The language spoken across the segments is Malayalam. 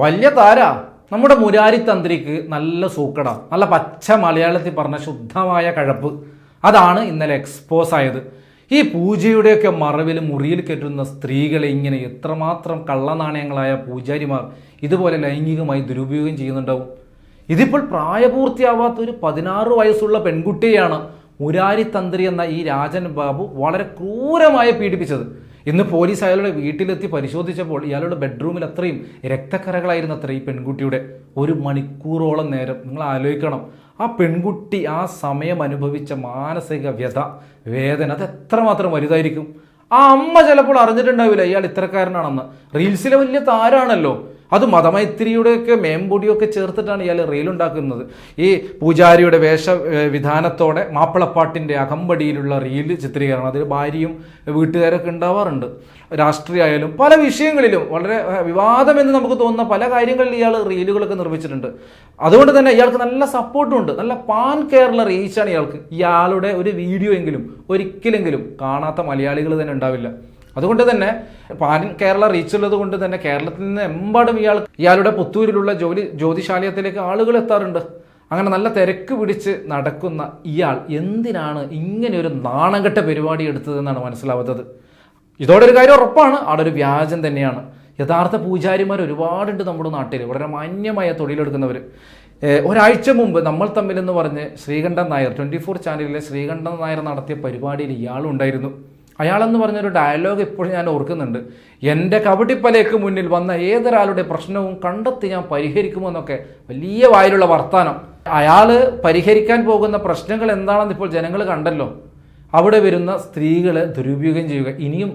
വലിയ താരാ നമ്മുടെ മുരാരി തന്ത്രിക്ക് നല്ല സൂക്കട, നല്ല പച്ച മലയാളത്തിൽ പറഞ്ഞ ശുദ്ധമായ കഴപ്പ്. അതാണ് ഇന്നലെ എക്സ്പോസ് ആയത്. ഈ പൂജയുടെയൊക്കെ മറവിൽ മുറിയിൽ കയറ്റുന്ന സ്ത്രീകളെ ഇങ്ങനെ എത്രമാത്രം കള്ളനാണയങ്ങളായ പൂജാരിമാർ ഇതുപോലെ ലൈംഗികമായി ദുരുപയോഗം ചെയ്യുന്നുണ്ടാവും. ഇതിപ്പോൾ പ്രായപൂർത്തിയാവാത്ത ഒരു 16 വയസ്സുള്ള പെൺകുട്ടിയെയാണ് മുരാരി തന്ത്രി എന്ന ഈ രാജൻ ബാബു വളരെ ക്രൂരമായി പീഡിപ്പിച്ചത്. ഇന്ന് പോലീസ് അയാളുടെ വീട്ടിലെത്തി പരിശോധിച്ചപ്പോൾ ഇയാളുടെ ബെഡ്റൂമിൽ അത്രയും രക്തക്കറകളായിരുന്നു അത്ര ഈ പെൺകുട്ടിയുടെ. 1 മണിക്കൂറോളം നേരം. നിങ്ങൾ ആലോചിക്കണം, ആ പെൺകുട്ടി ആ സമയം അനുഭവിച്ച മാനസിക വേദന അത് എത്രമാത്രം വലുതായിരിക്കും. ആ അമ്മ ചിലപ്പോൾ അറിഞ്ഞിട്ടുണ്ടാവില്ല ഇയാൾ ഇത്തരക്കാരനാണെന്ന്. റീൽസിലെ വലിയ താരാണല്ലോ. അത് മതമൈത്രിയുടെയൊക്കെ മേമ്പൊടിയൊക്കെ ചേർത്തിട്ടാണ് ഇയാൾ റീലുണ്ടാക്കുന്നത്. ഈ പൂജാരിയുടെ വേഷവിധാനത്തോടെ മാപ്പിളപ്പാട്ടിൻ്റെ അകമ്പടിയിലുള്ള റീല് ചിത്രീകരണം, അതിൽ ഭാര്യയും വീട്ടുകാരൊക്കെ ഉണ്ടാവാറുണ്ട്. രാഷ്ട്രീയമായാലും പല വിഷയങ്ങളിലും വളരെ വിവാദമെന്ന് നമുക്ക് തോന്നുന്ന പല കാര്യങ്ങളിൽ ഇയാൾ റീലുകളൊക്കെ നിർമ്മിച്ചിട്ടുണ്ട്. അതുകൊണ്ട് തന്നെ ഇയാൾക്ക് നല്ല സപ്പോർട്ടും ഉണ്ട്. നല്ല പാൻ കേരള റീച്ചാണ് ഇയാൾക്ക്. ഇയാളുടെ ഒരു വീഡിയോ എങ്കിലും ഒരിക്കലെങ്കിലും കാണാത്ത മലയാളികൾ തന്നെ ഉണ്ടാവില്ല. അതുകൊണ്ട് തന്നെ പാൻ കേരള റീച്ചുള്ളത് കൊണ്ട് തന്നെ കേരളത്തിൽ നിന്ന് എമ്പാടും ഇയാളുടെ പുത്തൂരിലുള്ള ജ്യോതിശാലയത്തിലേക്ക് ആളുകൾ എത്താറുണ്ട്. അങ്ങനെ നല്ല തിരക്ക് പിടിച്ച് നടക്കുന്ന ഇയാൾ എന്തിനാണ് ഇങ്ങനെ ഒരു നാണംകെട്ട പരിപാടി എടുത്തതെന്നാണ് മനസ്സിലാവാത്തത്. ഇതോടെ ഒരു കാര്യം ഉറപ്പാണ്, അവിടെ ഒരു വ്യാജം തന്നെയാണ്. യഥാർത്ഥ പൂജാരിമാർ ഒരുപാടുണ്ട് നമ്മുടെ നാട്ടിൽ, വളരെ മാന്യമായ തൊഴിലെടുക്കുന്നവർ. ഒരാഴ്ച മുമ്പ് നമ്മൾ തമ്മിലെന്ന് പറഞ്ഞ് ശ്രീകണ്ഠൻ നായർ 24 ചാനലിലെ ശ്രീകണ്ഠൻ നായർ നടത്തിയ പരിപാടിയിൽ ഇയാളുണ്ടായിരുന്നു. അയാളെന്ന് പറഞ്ഞൊരു ഡയലോഗ് ഇപ്പോഴും ഞാൻ ഓർക്കുന്നുണ്ട്. എൻ്റെ കബഡിപ്പലയ്ക്ക് മുന്നിൽ വന്ന ഏതൊരാളുടെ പ്രശ്നവും കണ്ടെത്തി ഞാൻ പരിഹരിക്കുമെന്നൊക്കെ വലിയ വായിലുള്ള വർത്താനം. അയാൾ പരിഹരിക്കാൻ പോകുന്ന പ്രശ്നങ്ങൾ എന്താണെന്ന് ഇപ്പോൾ ജനങ്ങൾ കണ്ടല്ലോ. അവിടെ വരുന്ന സ്ത്രീകളെ ദുരുപയോഗം ചെയ്യുക. ഇനിയും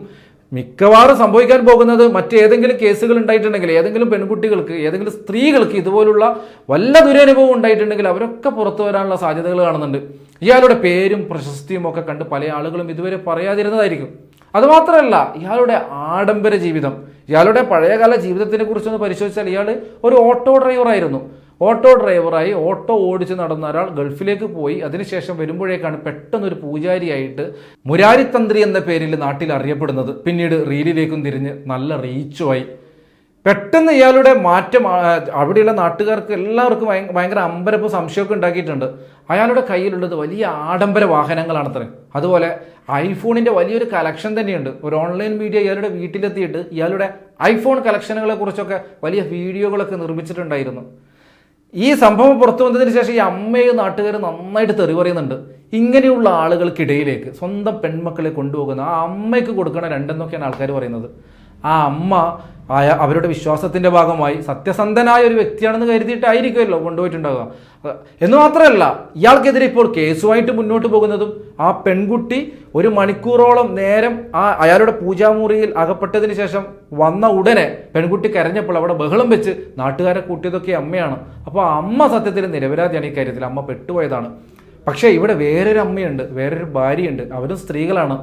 മിക്കവാറും സംഭവിക്കാൻ പോകുന്നത് മറ്റേതെങ്കിലും കേസുകൾ ഉണ്ടായിട്ടുണ്ടെങ്കിൽ, ഏതെങ്കിലും പെൺകുട്ടികൾക്ക്, ഏതെങ്കിലും സ്ത്രീകൾക്ക് ഇതുപോലുള്ള വല്ല ദുരനുഭവം ഉണ്ടായിട്ടുണ്ടെങ്കിൽ അവരൊക്കെ പുറത്തു വരാനുള്ള സാധ്യതകൾ കാണുന്നുണ്ട്. ഇയാളുടെ പേരും പ്രശസ്തിയും ഒക്കെ കണ്ട് പല ആളുകളും ഇതുവരെ പറയാതിരുന്നതായിരിക്കും. അതുമാത്രമല്ല, ഇയാളുടെ ആഡംബര ജീവിതം, ഇയാളുടെ പഴയകാല ജീവിതത്തിനെ കുറിച്ചൊന്ന് പരിശോധിച്ചാൽ ഇയാൾ ഒരു ഓട്ടോ ഡ്രൈവറായിരുന്നു. ഓട്ടോ ഡ്രൈവറായി ഓട്ടോ ഓടിച്ച് നടന്ന ഒരാൾ ഗൾഫിലേക്ക് പോയി. അതിനുശേഷം വരുമ്പോഴേക്കാണ് പെട്ടെന്നൊരു പൂജാരിയായിട്ട് മുരാരി തന്ത്രി എന്ന പേരിൽ നാട്ടിൽ അറിയപ്പെടുന്നത്. പിന്നീട് റീലിലേക്കും തിരിഞ്ഞ് നല്ല റീച്ചുമായി. പെട്ടെന്ന് ഇയാളുടെ മാറ്റം അവിടെയുള്ള നാട്ടുകാർക്ക് എല്ലാവർക്കും ഭയങ്കര അമ്പരപ്പ് സംശയമൊക്കെ ഉണ്ടാക്കിയിട്ടുണ്ട്. അയാളുടെ കയ്യിലുള്ളത് വലിയ ആഡംബര വാഹനങ്ങളാണത്രേ. അതുപോലെ ഐഫോണിൻ്റെ വലിയൊരു കളക്ഷൻ തന്നെയുണ്ട്. ഒരു ഓൺലൈൻ മീഡിയ ഇയാളുടെ വീട്ടിലെത്തിയിട്ട് ഇയാളുടെ ഐഫോൺ കളക്ഷനുകളെ കുറിച്ചൊക്കെ വലിയ വീഡിയോകളൊക്കെ നിർമ്മിച്ചിട്ടുണ്ടായിരുന്നു. ഈ സംഭവം പുറത്തു വന്നതിന് ശേഷം ഈ അമ്മയെ നാട്ടുകാർ നന്നായിട്ട് തെറി പറയുന്നുണ്ട്. ഇങ്ങനെയുള്ള ആളുകൾക്കിടയിലേക്ക് സ്വന്തം പെൺമക്കളെ കൊണ്ടുപോകുന്ന ആ അമ്മയ്ക്ക് കൊടുക്കണ രണ്ടെന്നൊക്കെയാണ് ആൾക്കാർ പറയുന്നത്. ആ അമ്മ അവരുടെ വിശ്വാസത്തിൻ്റെ ഭാഗമായി സത്യസന്ധനായ ഒരു വ്യക്തിയാണെന്ന് കരുതിയിട്ടായിരിക്കുമല്ലോ കൊണ്ടുപോയിട്ടുണ്ടാവുക. എന്ന് മാത്രമല്ല, ഇയാൾക്കെതിരെ ഇപ്പോൾ കേസുമായിട്ട് മുന്നോട്ട് പോകുന്നതും ആ പെൺകുട്ടി 1 മണിക്കൂറോളം നേരം അയാളുടെ പൂജാമുറിയിൽ അകപ്പെട്ടതിന് ശേഷം വന്ന ഉടനെ പെൺകുട്ടി കരഞ്ഞപ്പോൾ അവിടെ ബഹളം വെച്ച് നാട്ടുകാരെ കൂട്ടിയതൊക്കെ അമ്മയാണ്. അപ്പോൾ ആ അമ്മ സത്യത്തിൽ നിരപരാധിയാണ്. ഈ കാര്യത്തിൽ അമ്മ പെട്ടുപോയതാണ്. പക്ഷേ ഇവിടെ വേറൊരു അമ്മയുണ്ട്, വേറൊരു ഭാര്യയുണ്ട്. അവരും സ്ത്രീകളാണ്.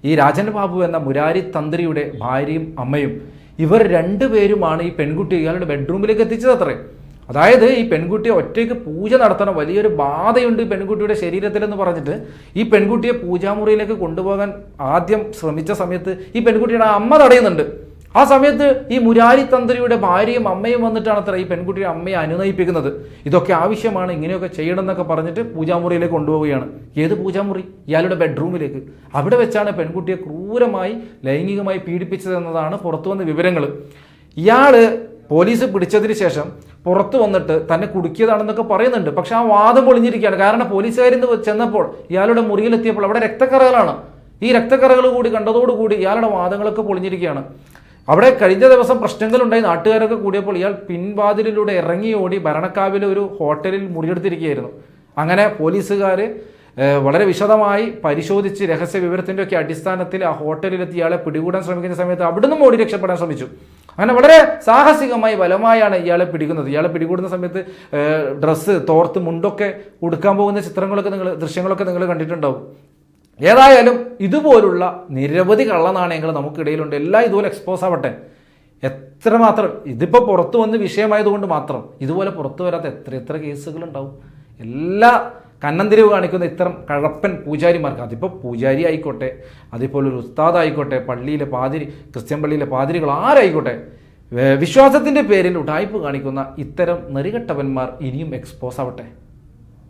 ഈ രാജൻ ബാബു എന്ന മുരാരി തന്ത്രിയുടെ ഭാര്യയും അമ്മയും. ഇവർ 2 പേരുമാണ് ഈ പെൺകുട്ടി ഇയാളുടെ ബെഡ്റൂമിലേക്ക് എത്തിച്ചത് അത്രേ. അതായത് ഈ പെൺകുട്ടിയെ ഒറ്റയ്ക്ക് പൂജ നടത്തണം, വലിയൊരു ബാധയുണ്ട് ഈ പെൺകുട്ടിയുടെ ശരീരത്തിലെന്ന് പറഞ്ഞിട്ട് ഈ പെൺകുട്ടിയെ പൂജാമുറിയിലേക്ക് കൊണ്ടുപോകാൻ ആദ്യം ശ്രമിച്ച സമയത്ത് ഈ പെൺകുട്ടിയുടെ അമ്മ തടയുന്നുണ്ട്. ആ സമയത്ത് ഈ മുരാരി തന്ത്രിയുടെ ഭാര്യയും അമ്മയും വന്നിട്ടാണ് അത്ര ഈ പെൺകുട്ടിയുടെ അമ്മയെ അനുനയിപ്പിക്കുന്നത്. ഇതൊക്കെ ആവശ്യമാണ്, ഇങ്ങനെയൊക്കെ ചെയ്യണം എന്നൊക്കെ പറഞ്ഞിട്ട് പൂജാമുറിയിലേക്ക് കൊണ്ടുപോവുകയാണ്. ഏത് പൂജാമുറി? ഇയാളുടെ ബെഡ്റൂമിലേക്ക്. അവിടെ വെച്ചാണ് പെൺകുട്ടിയെ ക്രൂരമായി ലൈംഗികമായി പീഡിപ്പിച്ചതെന്നതാണ് പുറത്തു വന്ന വിവരങ്ങൾ. ഇയാൾ പോലീസ് പിടിച്ചതിന് ശേഷം പുറത്തു വന്നിട്ട് തന്നെ കുടുക്കിയതാണെന്നൊക്കെ പറയുന്നുണ്ട്. പക്ഷെ ആ വാദം പൊളിഞ്ഞിരിക്കുകയാണ്. കാരണം പോലീസുകാരിന്ന് ചെന്നപ്പോൾ ഇയാളുടെ മുറിയിലെത്തിയപ്പോൾ അവിടെ രക്തക്കറകളാണ്. ഈ രക്തക്കറകൾ കൂടി കണ്ടതോടുകൂടി ഇയാളുടെ വാദങ്ങളൊക്കെ പൊളിഞ്ഞിരിക്കുകയാണ്. അവിടെ കഴിഞ്ഞ ദിവസം പ്രശ്നങ്ങളുണ്ടായി. നാട്ടുകാരൊക്കെ കൂടിയപ്പോൾ ഇയാൾ പിൻവാതിലിലൂടെ ഇറങ്ങി ഓടി ഭരണക്കാവിലെ ഒരു ഹോട്ടലിൽ മുറിയെടുത്തിരിക്കുകയായിരുന്നു. അങ്ങനെ പോലീസുകാർ വളരെ വിശദമായി പരിശോധിച്ച് രഹസ്യ വിവരത്തിൻ്റെ ഒക്കെ അടിസ്ഥാനത്തിൽ ആ ഹോട്ടലിലെത്തി ഇയാളെ പിടികൂടാൻ ശ്രമിക്കുന്ന സമയത്ത് അവിടുന്ന് ഓടി രക്ഷപ്പെടാൻ ശ്രമിച്ചു. അങ്ങനെ വളരെ സാഹസികമായി ബലമായാണ് ഇയാളെ പിടിക്കുന്നത്. ഇയാളെ പിടികൂടുന്ന സമയത്ത് ഡ്രസ്സ് തോർത്ത് മുണ്ടൊക്കെ ഉടുക്കാൻ പോകുന്ന ദൃശ്യങ്ങളൊക്കെ നിങ്ങൾ കണ്ടിട്ടുണ്ടാവും. ഏതായാലും ഇതുപോലുള്ള നിരവധി കള്ളനാണയങ്ങൾ നമുക്കിടയിലുണ്ട്. എല്ലാം ഇതുപോലെ എക്സ്പോസ് ആവട്ടെ. എത്രമാത്രം ഇതിപ്പോൾ പുറത്തു വന്ന് വിഷയമായതുകൊണ്ട് മാത്രം ഇതുപോലെ പുറത്തു വരാത്ത എത്ര കേസുകളുണ്ടാവും. എല്ലാ കന്നന്തിരിവ് കാണിക്കുന്ന ഇത്തരം കഴപ്പൻ പൂജാരിമാർക്ക്, അതിപ്പോൾ പൂജാരി ആയിക്കോട്ടെ, അതിപ്പോൾ ഒരു ഉസ്താദ് ആയിക്കോട്ടെ, പള്ളിയിലെ പാതിരി, ക്രിസ്ത്യൻ പള്ളിയിലെ പാതിരികൾ ആരായിക്കോട്ടെ, വിശ്വാസത്തിൻ്റെ പേരിൽ ഉടായ്പ് കാണിക്കുന്ന ഇത്തരം നെറികെട്ടവന്മാർ ഇനിയും എക്സ്പോസ് ആവട്ടെ.